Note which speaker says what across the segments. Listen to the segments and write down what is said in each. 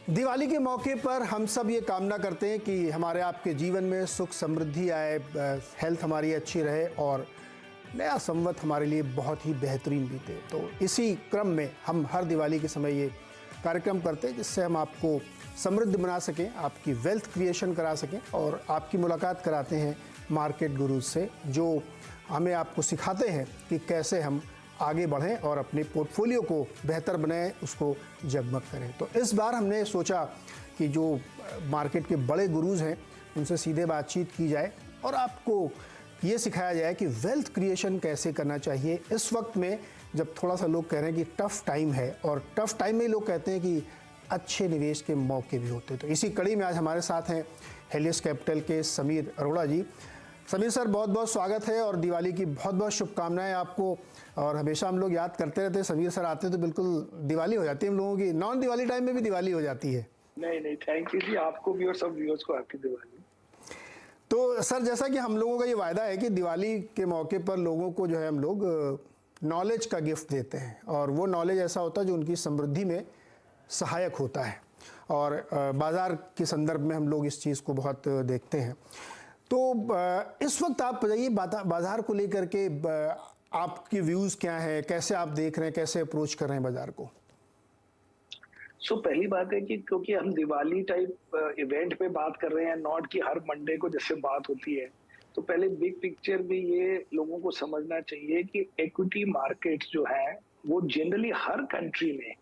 Speaker 1: दिवाली के मौके पर हम सब ये कामना करते हैं कि हमारे आपके जीवन में सुख समृद्धि आए, हेल्थ हमारी अच्छी रहे और नया संवत हमारे लिए बहुत ही बेहतरीन बीते। तो इसी क्रम में हम हर दिवाली के समय ये कार्यक्रम करते हैं जिससे हम आपको समृद्ध बना सकें, आपकी वेल्थ क्रिएशन करा सकें और आपकी मुलाकात कराते हैं मार्केट गुरुज से, जो हमें आपको सिखाते हैं कि कैसे हम आगे बढ़ें और अपने पोर्टफोलियो को बेहतर बनाएं, उसको जगमग करें। तो इस बार हमने सोचा कि जो मार्केट के बड़े गुरुज हैं उनसे सीधे बातचीत की जाए और आपको ये सिखाया जाए कि वेल्थ क्रिएशन कैसे करना चाहिए इस वक्त में, जब थोड़ा सा लोग कह रहे हैं कि टफ़ टाइम है और टफ़ टाइम में लोग कहते हैं कि अच्छे निवेश के मौके भी होते हैं। तो इसी कड़ी में आज हमारे साथ हैं हेलियस कैपिटल के समीर अरोड़ा जी। समीर सर, बहुत बहुत स्वागत है और दिवाली की बहुत बहुत शुभकामनाएं आपको। और हमेशा हम लोग याद करते रहते हैं, समीर सर आते हैं तो बिल्कुल दिवाली हो जाती है हम लोगों की, नॉन दिवाली टाइम में भी दिवाली हो जाती है।
Speaker 2: नहीं, थैंक यू जी, आपको भी और सब व्यूअर्स को हैप्पी दिवाली।
Speaker 1: तो सर, जैसा कि हम लोगों का ये वायदा है कि दिवाली के मौके पर लोगों को जो है हम लोग नॉलेज का गिफ्ट देते हैं और वो नॉलेज ऐसा होता है जो उनकी समृद्धि में सहायक होता है और बाज़ार के संदर्भ में हम लोग इस चीज़ को बहुत देखते हैं। तो इस वक्त आप बताइए बाज़ार को लेकर के आपके व्यूज़ क्या हैं, कैसे आप देख रहे हैं, कैसे अप्रोच कर रहे हैं बाज़ार को?
Speaker 2: पहली बात है कि क्योंकि हम दिवाली टाइप इवेंट पे बात कर रहे हैं, नॉट कि हर मंडे को जैसे बात होती है, तो पहले बिग पिक्चर में ये लोगों को समझना चाहिए कि इक्विटी मार्केट्स जो हैं वो जनरली हर कंट्री में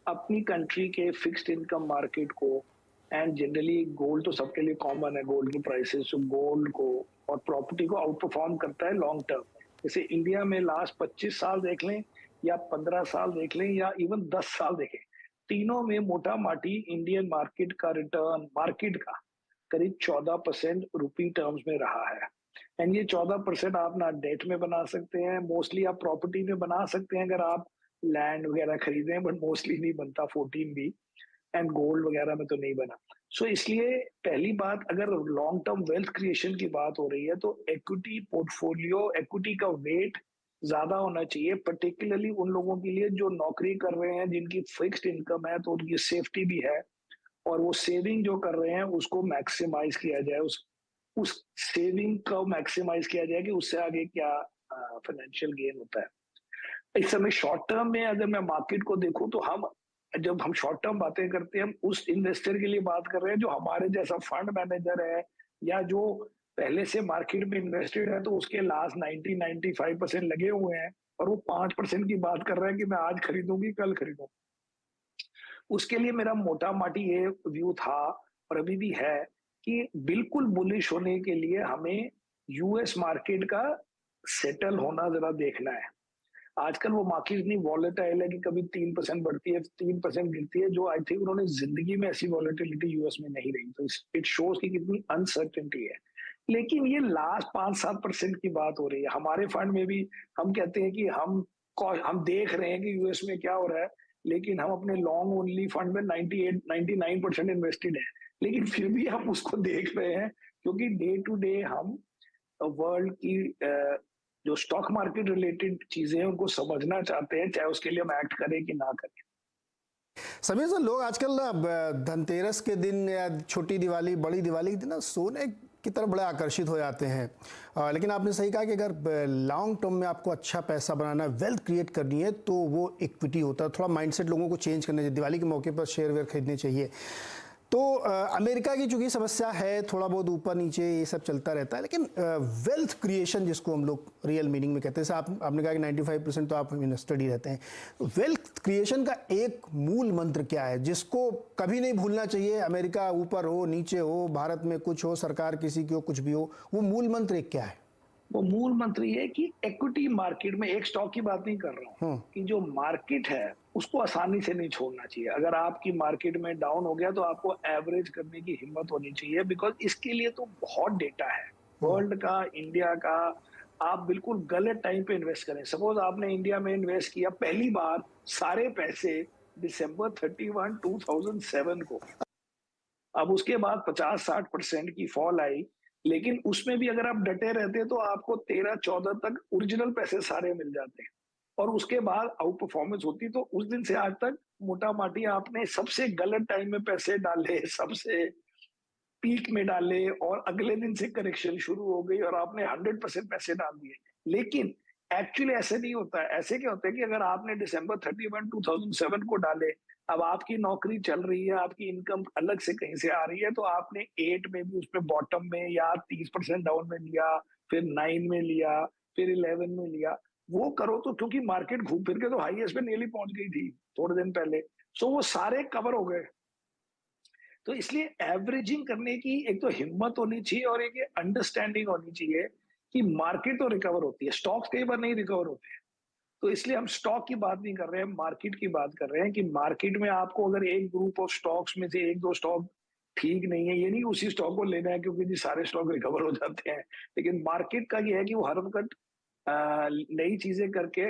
Speaker 2: अपनी कंट्री के फिक्स्ड इनकम मार्केट को एंड जनरली गोल्ड तो सबके लिए कॉमन है, गोल्ड की प्राइसेस, तो गोल्ड को और प्रॉपर्टी को आउट परफॉर्म करता है लॉन्ग टर्म। जैसे इंडिया में लास्ट 25 साल देख लें या 15 साल देख लें या इवन 10 साल देखें, तीनों में मोटा माटी इंडियन मार्केट का रिटर्न मार्केट का करीब 14% रुपी टर्म्स में रहा है। एंड ये 14% आप ना डेट में बना सकते हैं, मोस्टली आप प्रॉपर्टी में बना सकते हैं अगर आप लैंड वगैरह खरीदें, बट मोस्टली नहीं बनता 14 भी, एंड गोल्ड वगैरह में तो नहीं बना। इसलिए पहली बात, अगर लॉन्ग टर्म वेल्थ क्रिएशन की बात हो रही है तो इक्विटी पोर्टफोलियो, इक्विटी का वेट ज्यादा होना चाहिए, पर्टिकुलरली उन लोगों के लिए जो नौकरी कर रहे हैं, जिनकी फिक्स्ड इनकम है तो उनकी सेफ्टी भी है और वो सेविंग जो कर रहे हैं उसको मैक्सिमाइज किया जाए, उस सेविंग को मैक्सिमाइज किया जाए कि उससे आगे क्या फाइनेंशियल गेन होता है। इस समय शॉर्ट टर्म में अगर मैं मार्केट को देखूं तो जब हम शॉर्ट टर्म बातें करते हैं, हम उस इन्वेस्टर के लिए बात कर रहे हैं जो हमारे जैसा फंड मैनेजर है या जो पहले से मार्केट में इन्वेस्टेड है, तो उसके लास्ट 90-95% लगे हुए हैं और वो 5% की बात कर रहे हैं कि मैं आज खरीदूंगी कल खरीदूंगी। उसके लिए मेरा मोटा माटी ये व्यू था और अभी भी है कि बिल्कुल बुलिश होने के लिए हमें यूएस मार्केट का सेटल होना जरा देखना है। आजकल वो मार्केट इतनी वॉलेटाइल है कि कभी 3% बढ़ती है, 3% गिरती है, जो आई थिंक उन्होंने जिंदगी में ऐसी वॉलेटिलिटी यूएस में नहीं रही। तो इट शोज कि कितनी अनसर्टेनिटी है। लेकिन ये लास्ट 5-7% की बात हो रही है। हमारे फंड में भी हम कहते हैं कि हम देख रहे हैं कि यूएस में क्या हो रहा है, लेकिन हम अपने लॉन्ग ओनली फंड में 98-99% इन्वेस्टेड है, लेकिन फिर भी हम उसको देख रहे हैं क्योंकि डे टू डे हम वर्ल्ड की जो स्टॉक मार्केट रिलेटेड चीजें हैं उनको समझना चाहते हैं, चाहे उसके लिए हम एक्ट करें कि ना करें।
Speaker 1: समीर सर, लोग आजकल ना धनतेरस के दिन या छोटी दिवाली, बड़ी दिवाली के दिन ना सोने की तरफ बड़े आकर्षित हो जाते हैं। लेकिन आपने सही कहा कि अगर लॉन्ग टर्म में आपको अच्छा पैसा बनाना, वेल्थ क्रिएट करनी है तो वो इक्विटी होता है। थोड़ा माइंडसेट लोगों को चेंज करना चाहिए, दिवाली के मौके पर शेयर वेयर खरीदने चाहिए। तो अमेरिका की चूंकि समस्या है, थोड़ा बहुत ऊपर नीचे ये सब चलता रहता है, लेकिन वेल्थ क्रिएशन जिसको हम लोग रियल मीनिंग में कहते हैं, आपने कहा कि 95% तो आप इन्वेस्टेड ही रहते हैं। वेल्थ क्रिएशन का एक मूल मंत्र क्या है जिसको कभी नहीं भूलना चाहिए? अमेरिका ऊपर हो, नीचे हो, भारत में कुछ हो, सरकार किसी की हो, कुछ भी हो, वो मूल मंत्र एक क्या है?
Speaker 2: वो मूल मंत्र ये है कि इक्विटी मार्केट में, एक स्टॉक की बात नहीं कर रहा हूँ, कि जो मार्केट है उसको आसानी से नहीं छोड़ना चाहिए। अगर आपकी मार्केट में डाउन हो गया तो आपको एवरेज करने की हिम्मत होनी चाहिए, बिकॉज इसके लिए तो बहुत डेटा है वर्ल्ड का, इंडिया का। आप बिल्कुल गलत टाइम पे इन्वेस्ट करें। सपोज आपने इंडिया में इन्वेस्ट किया पहली बार सारे पैसे December 31, 2007 को, अब उसके बाद 50-60% की फॉल आई, लेकिन उसमें भी अगर आप डटे रहते तो आपको 13-14 तक ओरिजिनल पैसे सारे मिल जाते हैं। और उसके बाद आउट परफॉर्मेंस होती। तो उस दिन से आज तक मोटा माटी आपने सबसे गलत टाइम में पैसे डाले, सबसे पीक में डाले और अगले दिन से करेक्शन शुरू हो गई और आपने 100% पैसे डाल दिए। लेकिन एक्चुअली ऐसे नहीं होता है। ऐसे क्या होता है कि अगर आपने दिसंबर 31 2007 को डाले, अब आपकी नौकरी चल रही है, आपकी इनकम अलग से कहीं से आ रही है, तो आपने 8 में भी उसमें बॉटम में या 30% डाउन में लिया, फिर 9 में लिया, फिर 11 में लिया। वो करो तो, क्योंकि मार्केट घूम फिर के तो हाईएस्ट पे नियरली पहुंच गई थी थोड़े दिन पहले, सो वो सारे कवर हो गए। तो इसलिए एवरेजिंग करने की एक तो हिम्मत होनी चाहिए और एक अंडरस्टैंडिंग होनी चाहिए कि मार्केट तो रिकवर होती है, स्टॉक्स कई बार नहीं रिकवर होते हैं। तो इसलिए हम स्टॉक की बात नहीं कर रहे हैं, मार्केट की बात कर रहे हैं कि मार्केट में आपको अगर एक ग्रुप ऑफ स्टॉक्स में से एक दो स्टॉक ठीक नहीं है, ये नहीं उसी स्टॉक को लेना है क्योंकि जी सारे स्टॉक रिकवर हो जाते हैं। लेकिन मार्केट का ये है कि वो हर वक्त नई चीजें करके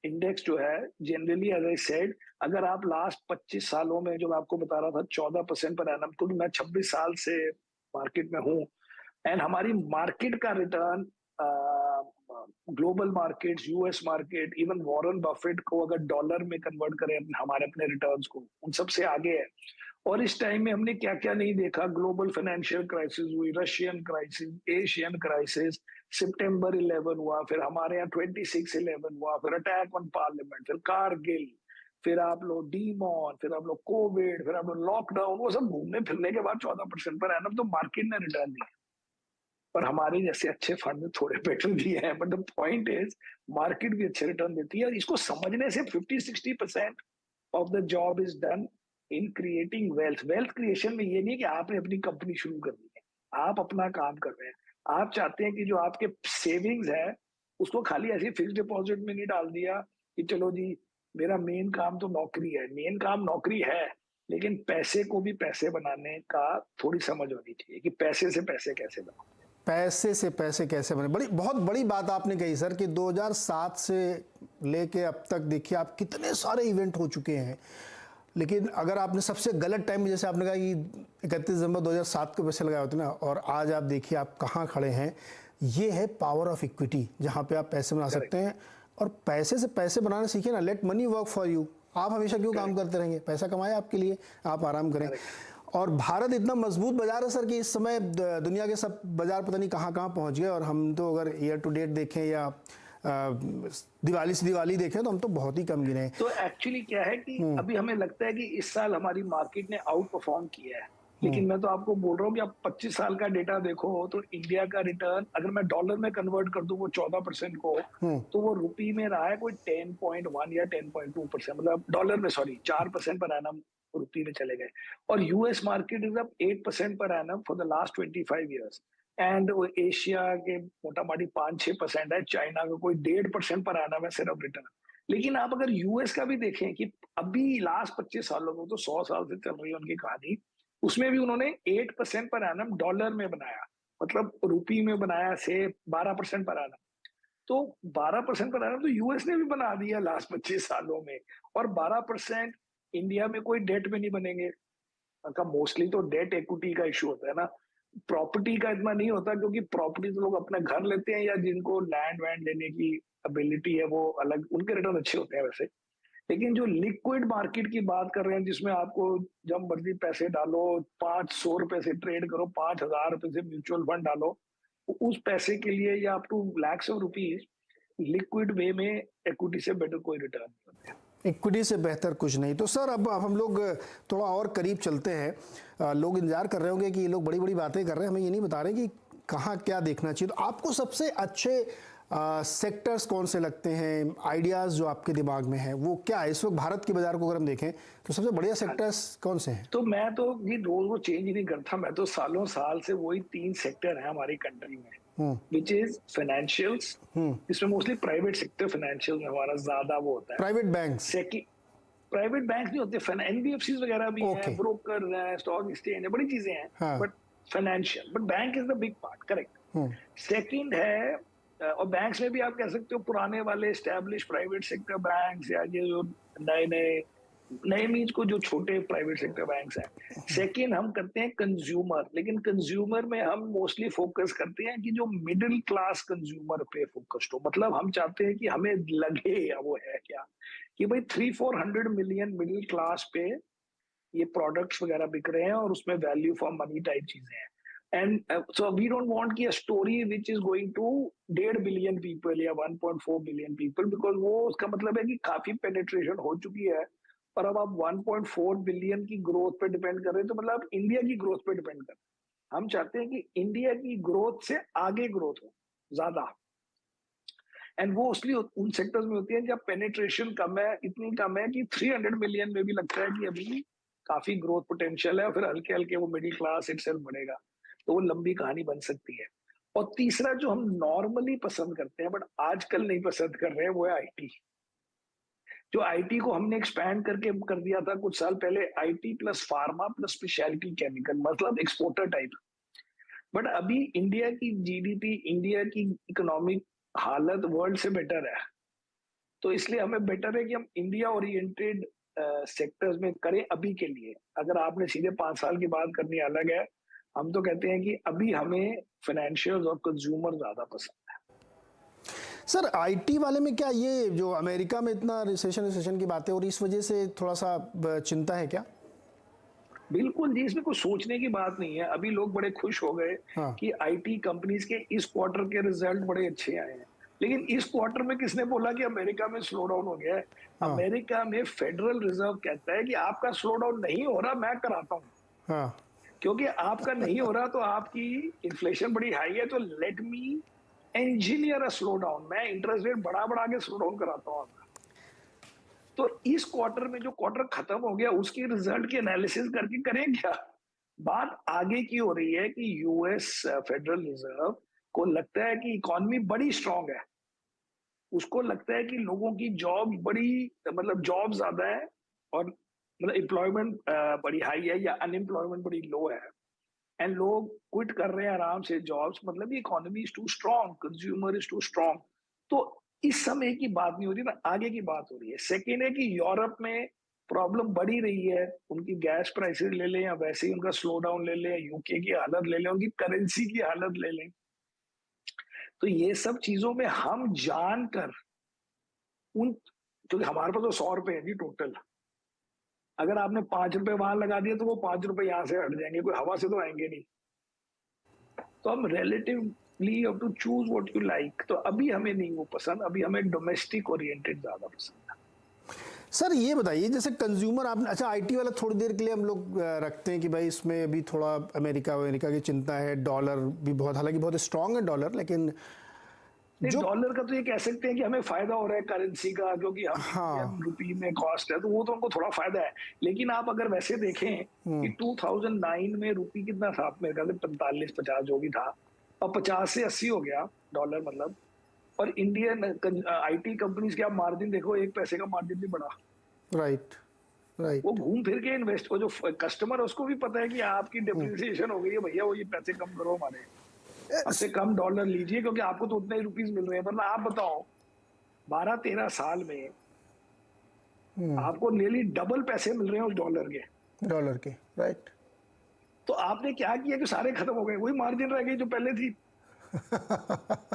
Speaker 2: इंडेक्स जो है जनरली, एज आई सेड, अगर आप लास्ट 25 सालों में, जो मैं आपको बता रहा था 14% पर एनम, क्योंकि मैं 26 साल से मार्केट में हूँ, एंड हमारी मार्केट का return, global markets, US market, even Warren Buffett को अगर डॉलर में कन्वर्ट करें हमारे अपने रिटर्न्स को, उन सबसे आगे है। और इस टाइम में हमने क्या क्या नहीं देखा, ग्लोबल फाइनेंशियल क्राइसिस हुई, रशियन क्राइसिस, एशियन क्राइसिस, सितंबर 11 हुआ, फिर हमारे यहाँ 26/11 हुआ, फिर अटैक ऑन पार्लियामेंट, फिर कारगिल, फिर आप लोग डीमॉन, फिर आप लोग कोविड, फिर आप लोग लॉकडाउन, वो सब घूमने फिरने के बाद 14% पर एनम तो मार्केट ने रिटर्न दिया। पर हमारे जैसे अच्छे फंड थोड़े बेटर दिए हैं, but the point is market भी अच्छे रिटर्न देती है। और इसको समझने से 50-60% of the job is done in creating wealth. Wealth creation में ये नहीं कि आपने अपनी कंपनी शुरू कर दी है, आप अपना काम कर रहे हैं। आप चाहते हैं कि जो आपके सेविंग्स है उसको खाली ऐसे फिक्स डिपॉजिट में नहीं डाल दिया कि चलो जी मेरा मेन काम तो नौकरी है। मेन काम नौकरी है, लेकिन पैसे को भी पैसे बनाने का थोड़ी समझ होनी चाहिए कि पैसे से पैसे कैसे बनाओ।
Speaker 1: पैसे से पैसे कैसे बने, बड़ी बहुत बड़ी बात आपने कही सर कि 2007 से लेके अब तक देखिए आप कितने सारे इवेंट हो चुके हैं। लेकिन अगर आपने सबसे गलत टाइम में, जैसे आपने कहा कि 31 दिसंबर 2007 को पैसे लगाए होते ना, और आज आप देखिए आप कहाँ खड़े हैं। ये है पावर ऑफ इक्विटी, जहाँ पे आप पैसे बना सकते हैं। और पैसे से पैसे बनाना सीखिए ना, late money work for you. आप हमेशा क्यों काम करते रहेंगे, पैसा कमाए आपके लिए, आप आराम करें। और भारत इतना मजबूत बाजार है सर कि इस समय दुनिया के सब बाजार पता नहीं कहाँ कहाँ पहुँच गए। और हम तो अगर ईयर टू डेट देखें या दिवाली से दिवाली देखें तो हम तो बहुत ही कम गिने हैं।
Speaker 2: तो एक्चुअली क्या है कि अभी हमें लगता है कि इस साल हमारी मार्केट ने आउट परफॉर्म किया है, लेकिन मैं तो आपको बोल रहा हूँ कि आप 25 साल का डेटा देखो तो इंडिया का रिटर्न अगर मैं डॉलर में कन्वर्ट कर दूं वो 14% को, तो वो रुपी में रहा है कोई 10.1 या 10.2%, मतलब डॉलर में, सॉरी, 4% पर एनम रुपी में चले गए। और US market is up 8% per annum for the last 25 years. And Asia के मोटा मोटी 5-6% है, चाइना का कोई 1.5% पर एनम है सिर्फ रिटर्न। लेकिन आप अगर यूएस का भी देखें कि अभी लास्ट 25 सालों में, तो 100 साल से चल रही है उनकी कहानी, उसमें भी उन्होंने 8% पर एनम डॉलर में बनाया, मतलब रुपी में बनाया से 12% पर एनम। तो 12% पर एनम तो यूएस ने भी बना दिया लास्ट 25 सालों में। और 12% इंडिया में कोई डेट में नहीं बनेंगे का, मोस्टली तो डेट इक्विटी का इशू होता है ना, प्रॉपर्टी का इतना नहीं होता, क्योंकि प्रॉपर्टी तो लोग अपने घर लेते हैं या जिनको लैंड वैंड लेने की एबिलिटी है वो अलग, उनके रिटर्न अच्छे होते हैं वैसे। लेकिन जो लिक्विड मार्केट की बात कर रहे हैं जिसमें आपको जब मर्जी पैसे डालो, 500 रुपए से ट्रेड करो, 5,000 रुपए से म्यूचुअल फंड डालो, उस पैसे के लिए या up to lakhs of rupees liquid way में इक्विटी से बेटर कोई रिटर्न नहीं होता है।
Speaker 1: इक्विटी से बेहतर कुछ नहीं। तो सर अब हम लोग थोड़ा और करीब चलते हैं। लोग इंतजार कर रहे होंगे कि ये लोग बड़ी बड़ी बातें कर रहे हैं, हमें ये नहीं बता रहे कि कहाँ क्या देखना चाहिए। तो आपको सबसे अच्छे सेक्टर्स कौन से लगते हैं, आइडियाज़ जो आपके दिमाग में है वो क्या है? इस वक्त भारत के बाजार को अगर हम देखें तो सबसे बढ़िया सेक्टर्स कौन से हैं?
Speaker 2: तो मैं तो ये रोज वो चेंज ही नहीं करता, मैं तो सालों साल से वही 3 सेक्टर है हमारी कंट्री में, विच इज फाइनेंशियल्स, इसमें मोस्टली प्राइवेट सेक्टर फाइनेंशियल में हमारा ज्यादा वो होता है।
Speaker 1: प्राइवेट बैंक्स,
Speaker 2: प्राइवेट बैंक नहीं होते, एनबीएफसी वगैरह भी हैं, ब्रोकर हैं, स्टॉक एक्सचेंज है, बड़ी चीजें हैं, but financial, but bank is the big part, correct. Second है, और बैंक्स में भी आप कह सकते हो पुराने वाले एस्टैब्लिश प्राइवेट सेक्टर बैंक्स, या ये जो नए नए नए मीन्स को जो छोटे प्राइवेट सेक्टर बैंक्स हैं। सेकंड हम करते हैं कंज्यूमर, लेकिन कंज्यूमर में हम मोस्टली फोकस करते हैं कि जो मिडिल क्लास कंज्यूमर पे फोकस्ड हो। मतलब हम चाहते हैं कि हमें लगे, या वो है क्या, कि भाई 300-400 मिलियन मिडिल क्लास पे ये प्रोडक्ट्स वगैरह बिक रहे हैं और उसमें वैल्यू फॉर मनी टाइप चीजें हैं। And so we don't want कि a story which is going to 1.5 billion people या 1.4 बिलियन पीपल, बिकॉज वो उसका मतलब है कि काफी पेनिट्रेशन हो चुकी है। पर अब आप 1.4 बिलियन की ग्रोथ पे डिपेंड कर रहे हैं, तो मतलब इंडिया की ग्रोथ पे डिपेंड कर रहे हैं। हम चाहते हैं कि इंडिया की ग्रोथ से आगे ग्रोथ हो ज्यादा, एंड वो उसलिए उन सेक्टर्स में होती है जब पेनिट्रेशन कम है, इतनी कम है कि 300 मिलियन में भी लगता है कि अभी काफी ग्रोथ पोटेंशियल है, और फिर हल्के हल्के वो मिडिल क्लास इटसेल्फ बढ़ेगा। तो वो लंबी कहानी बन सकती है। और तीसरा जो हम नॉर्मली पसंद करते हैं बट आजकल नहीं पसंद कर रहे हैं, वो है आईटी। जो आईटी को हमने एक्सपैंड करके कर दिया था कुछ साल पहले, IT plus pharma plus speciality chemical, मतलब एक्सपोर्टर टाइप। बट अभी इंडिया की जीडीपी, इंडिया की इकोनॉमिक हालत वर्ल्ड से बेटर है। तो इसलिए हमें बेटर है कि हम इंडिया ओरिएंटेड सेक्टर्स में करें अभी के लिए। अगर आपने सीधे 5 साल की बात करनी अलग है। हम तो कहते हैं कि अभी हमें फाइनेंशियल और कंज्यूमर ज्यादा पसंद है।
Speaker 1: सर आईटी वाले में क्या ये जो अमेरिका में इतना रिसेशन की बातें हो रही, इस वजह से थोड़ा सा चिंता है क्या?
Speaker 2: बिल्कुल जी, इसमें कुछ सोचने की बात नहीं है। अभी लोग बड़े खुश हो गए
Speaker 1: हाँ।
Speaker 2: कि आईटी कंपनीज के इस क्वार्टर के रिजल्ट बड़े अच्छे आए हैं। लेकिन इस क्वार्टर में किसने बोला कि अमेरिका में स्लो डाउन हो गया है?
Speaker 1: हाँ।
Speaker 2: अमेरिका में फेडरल रिजर्व कहता है कि आपका स्लो डाउन नहीं हो रहा, मैं कराता हूँ।
Speaker 1: हाँ।
Speaker 2: क्योंकि आपका नहीं हो रहा तो आपकी इन्फ्लेशन बड़ी हाई है, तो let me engineer a slow down. मैं इंटरेस्ट रेट बढ़ा बढ़ा के स्लो डाउन कराता हूँ आपका। तो इस क्वार्टर में जो क्वार्टर खत्म हो गया उसकी रिजल्ट की एनालिसिस करके करें क्या? बात आगे की हो रही है कि यूएस फेडरल रिजर्व को लगता है कि इकोनॉमी बड़ी स्ट्रांग है। उसको लगता है कि लोगों की जॉब बड़ी, मतलब जॉब ज्यादा है, और मतलब एम्प्लॉयमेंट बड़ी हाई है या अनएम्प्लॉयमेंट बड़ी लो है, एंड लोग क्विट कर रहे हैं आराम से जॉब्स। मतलब economy is too strong, consumer is too strong. तो इस समय की बात नहीं हो रही ना, आगे की बात हो रही है। सेकेंड है कि यूरोप में प्रॉब्लम बढ़ी रही है। उनकी गैस प्राइसेस ले लें या वैसे ही उनका स्लो डाउन ले लें, यूके की हालत ले लें, उनकी करेंसी की हालत ले लें। तो ये सब चीजों में हम जानकर उन, क्योंकि हमारे पास तो 100 रुपए है जी टोटल। अगर आपने 5 रुपए वहां लगा दिए तो वो 5 रुपए यहाँ से हट जाएंगे, कोई हवा से तो आएंगे नहीं। तो हम relatively have to choose what you like. तो अभी हमें नहीं वो पसंद, अभी हमें डोमेस्टिक ओरिएंटेड ज्यादा पसंद है।
Speaker 1: सर ये बताइए, जैसे कंज्यूमर आपने, अच्छा आईटी वाला थोड़ी देर के लिए हम लोग रखते हैं कि भाई इसमें अभी थोड़ा अमेरिका अमेरिका की चिंता है, डॉलर भी बहुत, हालांकि बहुत स्ट्रांग है डॉलर, लेकिन
Speaker 2: नहीं,
Speaker 1: जो,
Speaker 2: डॉलर का तो ये कह सकते हैं कि हमें फायदा हो रहा है करेंसी का, क्योंकि हम इंडियन
Speaker 1: हाँ।
Speaker 2: रुपी में कॉस्ट है, तो वो तो उनको थोड़ा फायदा है। लेकिन आप अगर वैसे देखें कि 2009 में रुपी कितना था, मेरे ख्याल से 45-50 जो भी था, और 50 से 80 हो गया डॉलर, मतलब। और इंडियन आईटी कंपनीज के आप मार्जिन देखो, 1 पैसे का मार्जिन भी बढ़ा।
Speaker 1: राइट।
Speaker 2: वो
Speaker 1: राइट।
Speaker 2: घूम फिर के इन्वेस्ट, वो जो कस्टमर है उसको भी पता है कि आपकी डिप्रिसिएशन हो गई है भैया, वो ये पैसे कम करो हमारे, हमसे कम डॉलर लीजिए, क्योंकि आपको तो उतने ही रुपीस मिल रहे हैं। मतलब आप बताओ, 12-13 साल में आपको नियरली डबल पैसे मिल रहे हैं उस डॉलर के।
Speaker 1: डॉलर के, राइट।
Speaker 2: तो आपने क्या किया कि सारे खत्म हो गए, वही मार्जिन रह गई जो पहले थी।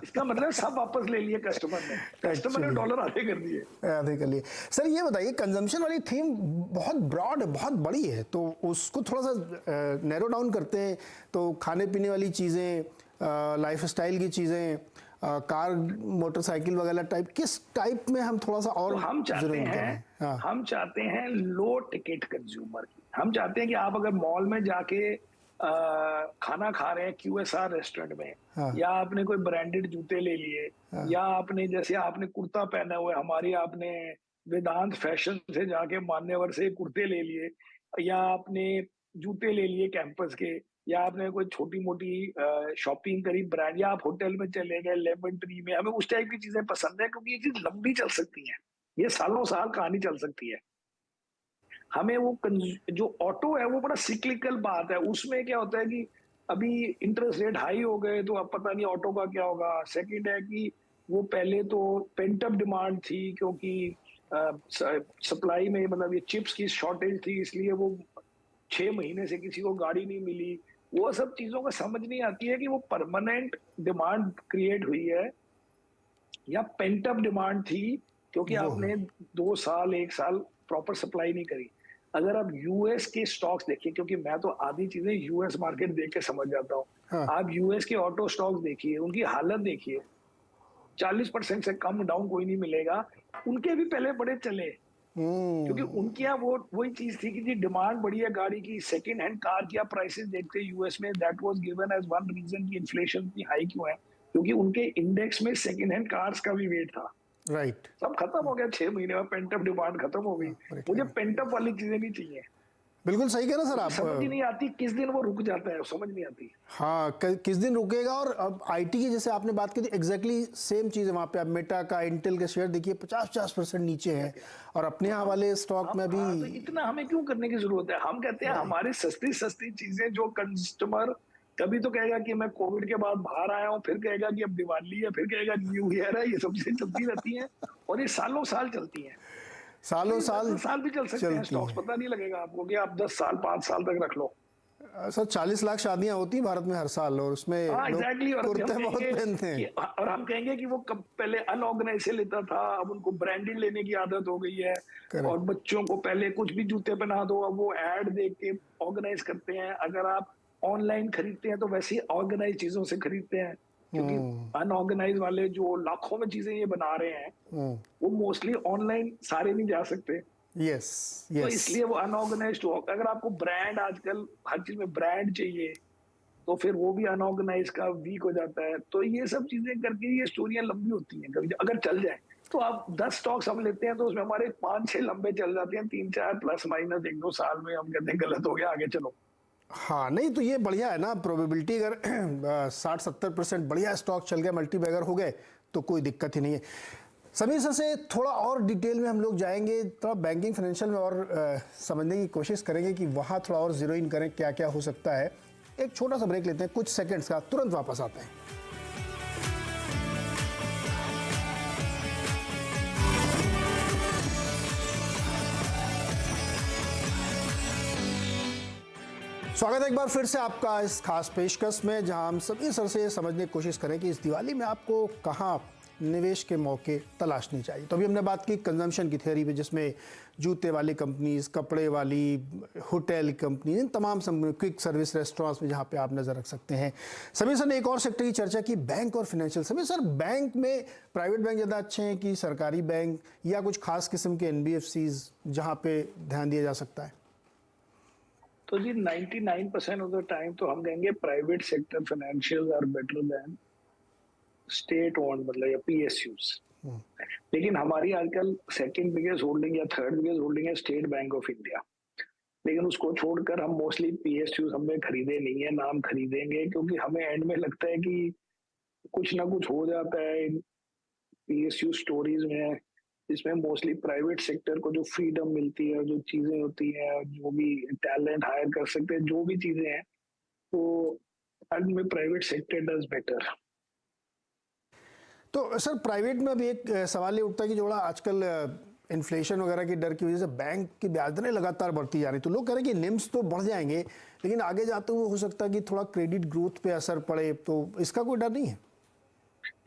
Speaker 2: इसका मतलब सब वापस ले लिए कस्टमर ने, कस्टमर ने
Speaker 1: एक्चुअली
Speaker 2: डॉलर आधे कर दिए।
Speaker 1: आधे कर लिए। सर ये बताइए, कंजम्पशन वाली थीम बहुत ब्रॉड है, बहुत बड़ी है, तो उसको थोड़ा सा नैरो डाउन करते हैं। तो खाने पीने वाली चीज़ें, लाइफस्टाइल की चीज़ें, कार मोटरसाइकिल वगैरह टाइप, किस टाइप में हम थोड़ा सा
Speaker 2: तो
Speaker 1: और
Speaker 2: हम चाहते
Speaker 1: ज़रूर
Speaker 2: हैं,
Speaker 1: करें? हाँ।
Speaker 2: हम चाहते हैं लो टिकट कंज्यूमर की। हम चाहते हैं कि आप अगर मॉल में जाके खाना खा रहे हैं क्यूएसआर रेस्टोरेंट में,
Speaker 1: हाँ।
Speaker 2: या आपने कोई ब्रांडेड जूते ले लिए,
Speaker 1: हाँ।
Speaker 2: या आपने जैसे आपने कुर्ता पहना हुआ है, हमारी आपने वेदांत फैशन से जाके मान्यवर से कुर्ते ले लिए, या आपने जूते ले लिए कैंपस के, या आपने कोई छोटी मोटी शॉपिंग करी ब्रांड, या आप होटल में चले गए लेमन ट्री में, हमें उस टाइप की चीजें पसंद है, क्योंकि ये चीज लंबी चल सकती है, ये सालों साल कहानी चल सकती है। हमें वो जो ऑटो है वो बड़ा सिक्लिकल बात है, उसमें क्या होता है कि अभी इंटरेस्ट रेट हाई हो गए तो अब पता नहीं ऑटो का क्या होगा। सेकंड है कि वो पहले तो पेंट अप डिमांड थी, क्योंकि सप्लाई में, मतलब ये चिप्स की शॉर्टेज थी, इसलिए वो 6 महीने से किसी को गाड़ी नहीं मिली। वो सब चीजों का समझ नहीं आती है कि वो परमानेंट डिमांड क्रिएट हुई है या पेंट अप डिमांड थी, क्योंकि
Speaker 1: वो है।
Speaker 2: आपने 2 साल 1 साल प्रॉपर सप्लाई नहीं करी। अगर आप यूएस के स्टॉक्स देखिए, क्योंकि मैं तो आधी चीजें यूएस मार्केट देख के समझ जाता हूँ।
Speaker 1: हाँ।
Speaker 2: आप यूएस के ऑटो स्टॉक्स देखिए, उनकी हालत देखिए, 40% से कम डाउन कोई नहीं मिलेगा। उनके भी पहले बड़े चले, क्योंकि
Speaker 1: हम्म।
Speaker 2: उनके यहाँ वो वही चीज थी कि जी डिमांड बढ़ी है गाड़ी की। सेकंड हैंड कार की आप प्राइसेस देखते हैं यूएस में, that was given as one reason कि इन्फ्लेशन इतनी हाई क्यों है, क्योंकि उनके इंडेक्स में सेकंड हैंड कार्स का भी वेट था।
Speaker 1: राइट।
Speaker 2: सब खत्म हो गया 6 महीने में, पेंटअप डिमांड खत्म हो गई।
Speaker 1: ब्रेक
Speaker 2: मुझे
Speaker 1: लगा।
Speaker 2: पेंटअप वाली चीजें नहीं चाहिए।
Speaker 1: बिल्कुल सही कह रहे हैं सर
Speaker 2: मुझे
Speaker 1: आप।
Speaker 2: समझ ही नहीं आती किस दिन वो रुक जाता है, समझ नहीं आती।
Speaker 1: हाँ, किस दिन रुकेगा। और अब आईटी की जैसे आपने बात की थी, एग्जैक्टली सेम चीज़ है वहाँ पे। आप मेटा का, इंटेल के शेयर देखिए 50-50% नीचे हैं, और अपने यहाँ वाले स्टॉक में भी।
Speaker 2: हाँ, तो इतना हमें क्यों करने की जरूरत है? हम कहते हैं
Speaker 1: राइट।
Speaker 2: हमारी सस्ती सस्ती चीजें जो कस्टमर कभी तो कहेगा कि मैं कोविड के बाद बाहर आया हूँ, फिर कहेगा कि अब दिवाली है, फिर कहेगा न्यू ईयर है, ये सब चीजें चलती रहती हैं और ये सालों साल चलती हैं। तो
Speaker 1: सालों
Speaker 2: ये दस
Speaker 1: साल
Speaker 2: दस साल भी चल सकते हैं
Speaker 1: चलती
Speaker 2: स्टॉक्स,
Speaker 1: हैं।
Speaker 2: पता नहीं लगेगा आपको कि आप 10 साल 5 साल तक रख लो।
Speaker 1: सर 40 लाख शादियां होती हैं भारत में हर साल, और उसमें
Speaker 2: हाँ
Speaker 1: लोग
Speaker 2: एग्जैक्टली exactly, और अभी हम
Speaker 1: कुर्ते बहुत
Speaker 2: कहेंगे
Speaker 1: पहनते
Speaker 2: कि,
Speaker 1: हैं।
Speaker 2: और हम कहेंगे कि वो कब पहले अनऑर्गेनाइज से लेता था, अब उनको ब्रांडेड लेने की आदत हो गई है। और
Speaker 1: करेक्ट।
Speaker 2: बच्चों को पहले कुछ भी जूते पहना दो, अब वो ऐड देख के ऑर्गेनाइज करते हैं। अगर आप ऑनलाइन खरीदते हैं तो वैसे ही ऑर्गेनाइज चीजों से खरीदते हैं, क्योंकि
Speaker 1: हम्म।
Speaker 2: अनऑर्गेनाइज वाले जो लाखों में चीजें ये बना रहे हैं,
Speaker 1: हम्म।
Speaker 2: वो मोस्टली ऑनलाइन सारे नहीं जा सकते।
Speaker 1: यस।
Speaker 2: तो
Speaker 1: यस।
Speaker 2: इसलिए वो अनऑर्गेनाइज हो। अगर आपको ब्रांड, आजकल हर चीज में ब्रांड चाहिए, तो फिर वो भी अनऑर्गेनाइज का वीक हो जाता है। तो ये सब चीजें करके ये स्टोरियां लंबी होती हैं। कभी अगर चल जाए तो आप 10 स्टॉक्स हम लेते हैं तो उसमें हमारे 5-6 लंबे चल जाते हैं, 3-4 प्लस माइनस 1-2 साल में हम कहते हैं गलत हो गया, आगे चलो।
Speaker 1: हाँ, नहीं तो ये बढ़िया है ना, प्रोबेबिलिटी अगर 60-70% बढ़िया स्टॉक चल गया, मल्टी बैगर हो गए, तो कोई दिक्कत ही नहीं है। समीर सर से थोड़ा और डिटेल में हम लोग जाएंगे, थोड़ा बैंकिंग फाइनेंशियल में और समझने की कोशिश करेंगे कि वहाँ थोड़ा और जीरो इन करें, क्या क्या हो सकता है। एक छोटा सा ब्रेक लेते हैं, कुछ सेकंड्स का, तुरंत वापस आते हैं। स्वागत है एक बार फिर से आपका इस खास पेशकश में, जहां हम सभी सर से समझने की कोशिश करें कि इस दिवाली में आपको कहां निवेश के मौके तलाशने चाहिए। तो अभी हमने बात की कंजम्पशन की थ्योरी पे, जिसमें जूते वाली कंपनीज, कपड़े वाली, होटल कंपनी, इन तमाम क्विक सर्विस रेस्टोरेंट्स में जहां पे आप नज़र रख सकते हैं। समीर सर ने एक और सेक्टर की चर्चा की, बैंक और फाइनेंशियल। समीर सर, बैंक में प्राइवेट बैंक ज़्यादा अच्छे हैं कि सरकारी बैंक, या कुछ खास किस्म के NBFCs जहाँ पे ध्यान दिया जा सकता है?
Speaker 2: तो जी 99% ऑफ द टाइम तो हम कहेंगे private sector financial are better than state owned, मतलब या PSUs। लेकिन हमारी आजकल सेकंड बिगेस्ट होल्डिंग या थर्ड बिगेस्ट होल्डिंग है स्टेट बैंक ऑफ इंडिया। लेकिन उसको छोड़कर हम मोस्टली PSUs हमने खरीदे नहीं है, नाम खरीदेंगे, क्योंकि हमें एंड में लगता है कि कुछ ना कुछ हो जाता है इन PSU स्टोरीज में, इसमें मोस्टली प्राइवेट सेक्टर को जो फ्रीडम मिलती है, जो चीजें होती हैं, जो भी टैलेंट हायर कर सकते हैं, जो भी चीजें हैं, तो एंड में प्राइवेट सेक्टर डज बेटर।
Speaker 1: तो सर प्राइवेट में भी एक सवाल ये उठता है कि जो बड़ा आजकल इन्फ्लेशन वगैरह की डर की वजह से बैंक की ब्याज दरें लगातार बढ़ती जा रही, तो लोग कह रहे हैं कि निम्स तो बढ़ जाएंगे, लेकिन आगे जाते हुए हो सकता है कि थोड़ा क्रेडिट ग्रोथ पे असर पड़े, तो इसका कोई डर नहीं है?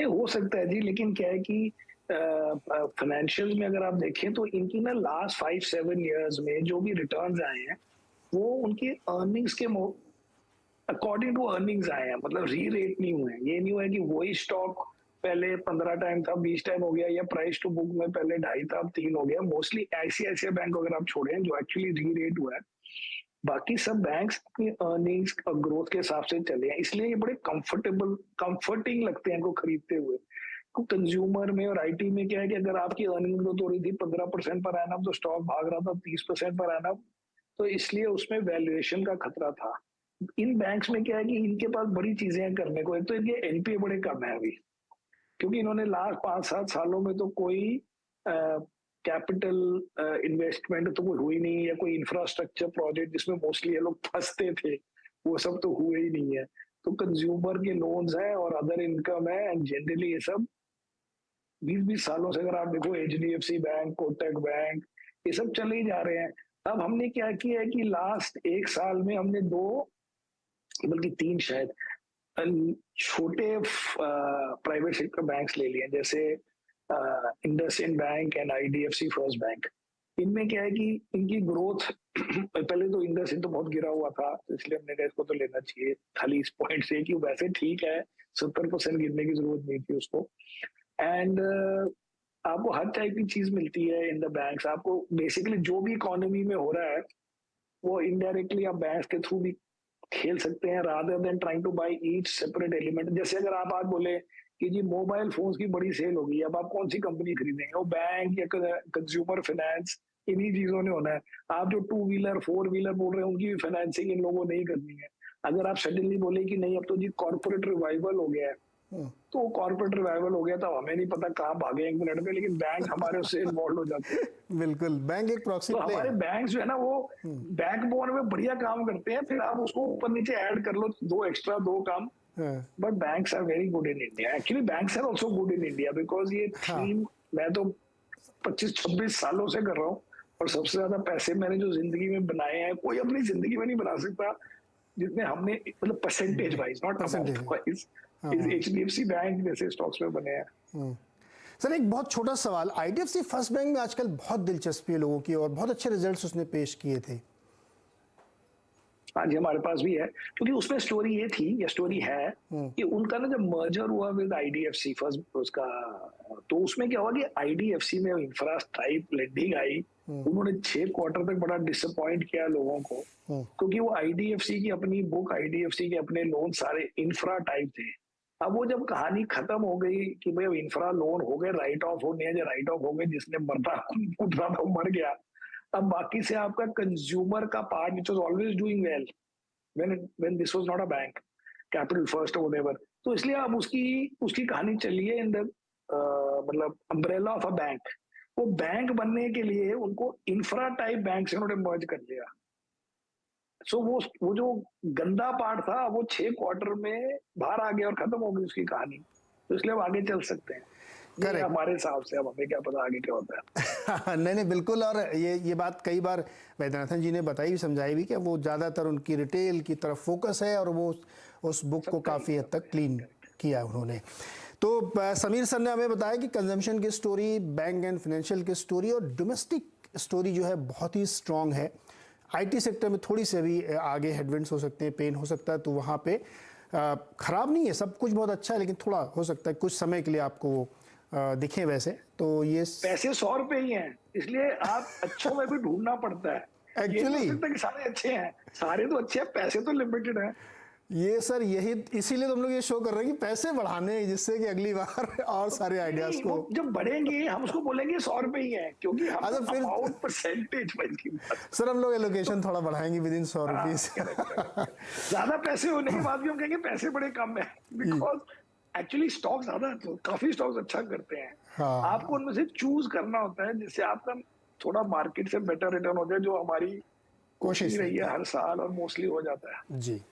Speaker 2: ये हो सकता है जी, लेकिन क्या है कि फाइनेंशियल में अगर आप देखें तो इनकी ना लास्ट 5-7 ईयर्स में जो भी रिटर्न्स आए हैं, वो उनके अर्निंग्स के अकॉर्डिंग टू अर्निंग्स आए हैं। मतलब री रेट नहीं हुए हैं। ये नहीं हुआ है कि वही स्टॉक पहले 15 टाइम था 20 टाइम हो गया, या प्राइस टू बुक में पहले 2.5 था अब 3 हो गया। मोस्टली ICICI बैंक अगर आप छोड़ें जो एक्चुअली री रेट हुआ है, बाकी सब बैंक्स अपनी अर्निंग्स और ग्रोथ के हिसाब से चले हैं, इसलिए ये बड़े कंफर्टिंग लगते हैं इनको खरीदते हुए। तो कंज्यूमर में और IT में क्या है कि अगर आपकी अर्निंग ग्रोथ हो रही थी 15% पर एनम, तो स्टॉक भाग रहा था 30% पर एनम, तो इसलिए उसमें वैल्यूएशन का खतरा था। इन बैंक्स में क्या है कि इनके पास बड़ी चीजें हैं करने को। एक तो इनके NPA बड़े कम है अभी, क्योंकि इन्होंने लास्ट 5-7 सालों में तो कोई कैपिटल इन्वेस्टमेंट तो कोई हुई नहीं, या कोई इंफ्रास्ट्रक्चर प्रोजेक्ट जिसमें मोस्टली ये लोग फंसते थे, वो सब तो हुए ही नहीं है। तो कंज्यूमर के लोन्स हैं और अदर इनकम है, एंड जनरली ये सब 20-20 सालों से अगर आप देखो HDFC बैंक, कोटक बैंक, ये सब चले ही जा रहे हैं। अब हमने क्या किया है कि लास्ट 1 साल में हमने 2 बल्कि 3 शायद छोटे प्राइवेट सेक्टर बैंक्स ले लिए हैं, जैसे IndusInd bank and IDFC first bank. इनमें क्या है कि इनकी ग्रोथ पहले तो इंडसइंड तो बहुत गिरा हुआ था, तो इसलिए हमने कहा इसको तो लेना चाहिए, खाली इस पॉइंट से कि वैसे ठीक है, 70% गिरने की जरूरत नहीं थी उसको। एंड आपको हर टाइप की चीज मिलती है इन द बैंक्स। आपको बेसिकली जो भी इकोनॉमी में हो रहा है वो इनडायरेक्टली आप बैंक्स के थ्रू भी खेल सकते हैं, rather than trying to buy each separate element. जैसे अगर आप आज बोले कि जी मोबाइल फोन्स की बड़ी सेल होगी, अब आप कौन सी कंपनी खरीदेंगे, वो बैंक या कंज्यूमर फाइनेंस, इन्हीं चीजों ने होना है। आप जो 2 व्हीलर 4 व्हीलर बोल रहे हैं उनकी भी फाइनेंसिंग इन लोगों ने ही करनी है। अगर आप सडनली बोले कि नहीं अब तो जी कॉर्पोरेट रिवाइवल हो गया है, तो कॉर्पोरेट रिवाइवल हो गया तो हमें नहीं पता कहाँ भागे 1 मिनट में, लेकिन बैंक हमारे उससे इन्वॉल्व हो जाते हैं।
Speaker 1: बिल्कुल, बैंक एक प्रॉक्सी
Speaker 2: तो
Speaker 1: प्ले
Speaker 2: हमारे
Speaker 1: है।
Speaker 2: बैंक जो है ना वो बैकबोन में बढ़िया काम करते हैं, फिर आप उसको ऊपर नीचे ऐड कर लो 2 काम।
Speaker 1: हाँ,
Speaker 2: but banks are very good in India, actually banks are also good in India, because ये थीम मैं तो 25-26 सालों से कर रहा हूँ, और सबसे ज्यादा पैसे मैंने जो जिंदगी में बनाए हैं कोई अपनी जिंदगी में नहीं बना सकता जितने हमने, मतलब percentage wise, not
Speaker 1: percentage
Speaker 2: amount wise, इस HDFC बैंक जैसे स्टॉक्स में बने हैं।
Speaker 1: सर एक बहुत छोटा सवाल, IDFC फर्स्ट बैंक में आजकल बहुत दिलचस्पी है लोगों की और बहुत अच्छे रिजल्ट्स उसने पेश किए थे।
Speaker 2: हाँ जी, हमारे पास भी है, क्योंकि उसमें स्टोरी ये थी, या स्टोरी है कि उनका ना जब मर्जर हुआ विद IDFC फर्स्ट उसका, तो उसमें क्या हुआ कि IDFC में इंफ्रा टाइप लेंडिंग आई, उन्होंने 6 क्वार्टर तक बड़ा डिसअपॉइंट किया लोगों को, क्योंकि वो IDFC की अपनी बुक, IDFC के अपने लोन सारे इंफ्रा टाइप थे। अब वो जब कहानी खत्म हो गई कि भाई अब इंफ्रा लोन हो गए, राइट ऑफ होने हैं, राइट ऑफ हो गए, जिसने मरना उठना था मर गया, अब बाकी से आपका कंज्यूमर का part which was always doing well when this was not a bank, capital first और व्हाटएवर, तो इसलिए अब उसकी कहानी चली है इन द मतलब अम्ब्रेला ऑफ अ बैंक। वो बैंक बनने के लिए उनको इंफ्रा टाइप बैंक से उन्होंने मर्ज कर लिया। सो वो जो गंदा पार्ट था वो 6 क्वार्टर में बाहर आ गया और खत्म हो गई उसकी कहानी, तो इसलिए अब आगे चल सकते हैं। ये हमारे हिसाब से, अब हमें क्या पता आगे क्या होता है।
Speaker 1: नहीं नहीं बिल्कुल, और ये बात कई बार वैद्यनाथन जी ने बताई भी, समझाई भी कि वो ज़्यादातर उनकी रिटेल की तरफ फोकस है और वो उस बुक को काफ़ी हद तक क्लीन किया उन्होंने। तो समीर सर ने हमें बताया कि कंजम्पशन की स्टोरी, बैंक एंड फाइनेंशियल की स्टोरी और डोमेस्टिक स्टोरी जो है बहुत ही स्ट्रांग है। IT सेक्टर में थोड़ी सी अभी आगे हेडविंड्स हो सकते हैं, पेन हो सकता है, तो वहाँ पे ख़राब नहीं है, सब कुछ बहुत अच्छा है, लेकिन थोड़ा हो सकता है कुछ समय के लिए आपको वो दिखे वैसे। तो ये
Speaker 2: पैसे 100 रुपए ही हैं, इसलिए आप अच्छों में भी ढूंढना पड़ता है।
Speaker 1: एक्चुअली
Speaker 2: ये नहीं कि सारे अच्छे हैं, सारे तो अच्छे हैं, पैसे तो लिमिटेड हैं।
Speaker 1: ये सर यही इसीलिए तो हम लोग ये शो कर रहे हैं कि पैसे बढ़ाने, जिससे कि अगली बार और सारे आइडियाज को
Speaker 2: जब बढ़ेंगे हम उसको बोलेंगे 100 रुपए ही है, क्योंकि हम
Speaker 1: अच्छा, फिर
Speaker 2: अमाउंट परसेंटेज वाइज की बात।
Speaker 1: सर हम लोग एलोकेशन थोड़ा बढ़ाएंगे विद इन 100 रुपीज।
Speaker 2: ज्यादा पैसे होने के बाद भी हम कहेंगे पैसे बड़े कम है, बिकॉज एक्चुअली स्टॉक ज्यादा, काफी स्टॉक्स अच्छा करते हैं।
Speaker 1: हाँ।
Speaker 2: आपको उनमें से चूज करना होता है जिससे आपका थोड़ा मार्केट से बेटर रिटर्न हो जाए, जो हमारी कोशिश रही है हर साल और मोस्टली हो जाता है।
Speaker 1: जी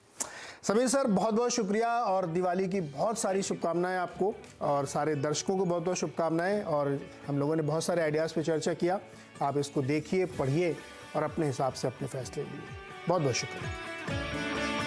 Speaker 1: समीर सर, बहुत बहुत शुक्रिया, और दिवाली की बहुत सारी शुभकामनाएं आपको और सारे दर्शकों को बहुत बहुत शुभकामनाएं। और हम लोगों ने बहुत सारे आइडियाज़ पे चर्चा किया, आप इसको देखिए, पढ़िए और अपने हिसाब से अपने फैसले लिए। बहुत बहुत शुक्रिया।